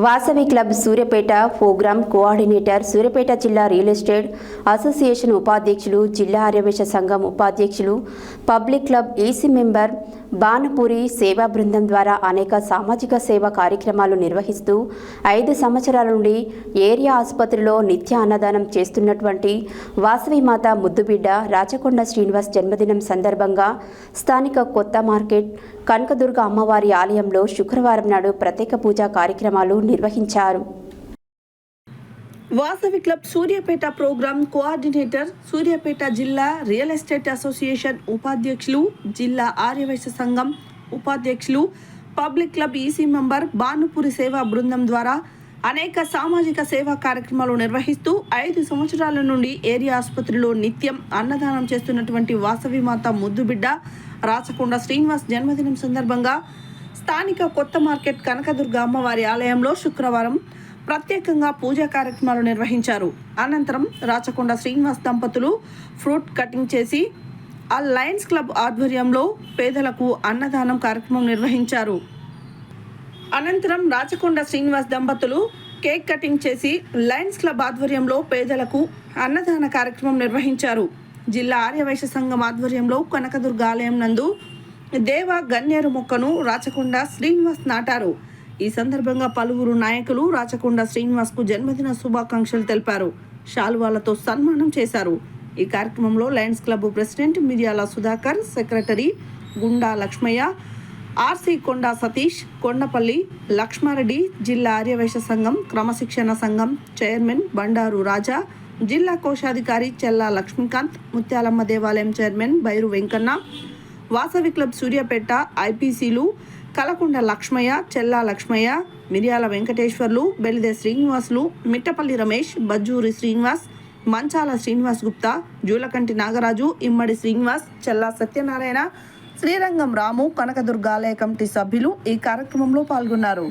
Vasavi club Suryapet program coordinator, Suryapet జిల్లా real estate association ఉపాధ్యక్షులు, జిల్లా ఆర్యవేశ సంఘం ఉపాధ్యక్షులు, public club EC member Banapuri సేవా బృందం ద్వారా అనేక సామాజిక సేవా కార్యక్రమాలు నిర్వహిస్తూ 5 సంవత్సరాల నుండి ఏరియా ఆసుపత్రిలో నిత్య అన్నదానం చేస్తున్నటువంటి వాసవి మాత ముద్దుబిడ్డ రాచకొండ శ్రీనివాస్ జన్మదినం సందర్భంగా స్థానిక కొత్త మార్కెట్ కనకదుర్గ అమ్మవారి ఆలయంలో శుక్రవారం నాడు ప్రత్యేక పూజా కార్యక్రమాలు నిర్వహించారు. Vasavi club Suryapet program coordinator, Suryapet జిల్లా రియల్ ఎస్టేట్ అసోసియేషన్ ఉపాధ్యక్షులు, జిల్లా ఆర్యవైశ్య సంఘం ఉపాధ్యక్షులు, public club EC member Banapuri సేవా బృందం ద్వారా అనేక సామాజిక సేవా కార్యక్రమాలు నిర్వహిస్తూ 5 సంవత్సరాల నుండి ఏరియా ఆసుపత్రిలో నిత్యం అన్నదానం చేస్తున్నటువంటి వాసవి మాత ముద్దుబిడ్డ రాచకొండ శ్రీనివాస్ జన్మదినం సందర్భంగా స్థానిక కొత్త మార్కెట్ కనకదుర్గ అమ్మవారి ఆలయంలో శుక్రవారం ప్రత్యేకంగా పూజా కార్యక్రమాలు నిర్వహించారు. అనంతరం రాచకొండ శ్రీనివాస్ దంపతులు ఫ్రూట్ కటింగ్ చేసి ఆ లయన్స్ క్లబ్ ఆధ్వర్యంలో పేదలకు అన్నదానం కార్యక్రమం నిర్వహించారు. అనంతరం రాచకొండ శ్రీనివాస్ దంపతులు కేక్ కటింగ్ చేసి లయన్స్ క్లబ్ ఆధ్వర్యంలో పేదలకు అన్నదాన కార్యక్రమం నిర్వహించారు. జిల్లా ఆర్యవైశ్య సంఘం ఆధ్వర్యంలో కనకదుర్గ ఆలయం నందు దేవ గన్నేరు మొక్కను రాచకొండ శ్రీనివాస్ నాటారు. ఈ సందర్భంగా పలువురు నాయకులు రాచకొండ శ్రీనివాస్కు జన్మదిన శుభాకాంక్షలు తెలిపారు. శాలువాలతో సన్మానం చేశారు. ఈ కార్యక్రమంలో లయన్స్ క్లబ్ ప్రెసిడెంట్ మిర్యాల సుధాకర్, సెక్రటరీ గుండా లక్ష్మయ్య, ఆర్సీ కొండా సతీష్, కొండపల్లి లక్ష్మారెడ్డి, జిల్లా ఆర్యవైశ్య సంఘం క్రమశిక్షణ సంఘం చైర్మన్ బండారు రాజా, జిల్లా కోశాధికారి చెల్లా లక్ష్మీకాంత్, ముత్యాలమ్మ దేవాలయం చైర్మన్ బైరు వెంకన్న, వాసవి క్లబ్ సూర్యాపేట ఐపీసీలు కలకొండ లక్ష్మయ్య, చెల్లా లక్ష్మయ్య, మిర్యాల వెంకటేశ్వర్లు, బెలిదే శ్రీనివాసులు, మిట్టపల్లి రమేష్, బజ్జూరి శ్రీనివాస్, మంచాల శ్రీనివాస్ గుప్తా, జూలకంటి నాగరాజు, ఇమ్మడి శ్రీనివాస్, చెల్లా సత్యనారాయణ, శ్రీరంగం రాము, కనకదుర్గ ఆలయ కమిటీ సభ్యులు ఈ కార్యక్రమంలో పాల్గొన్నారు.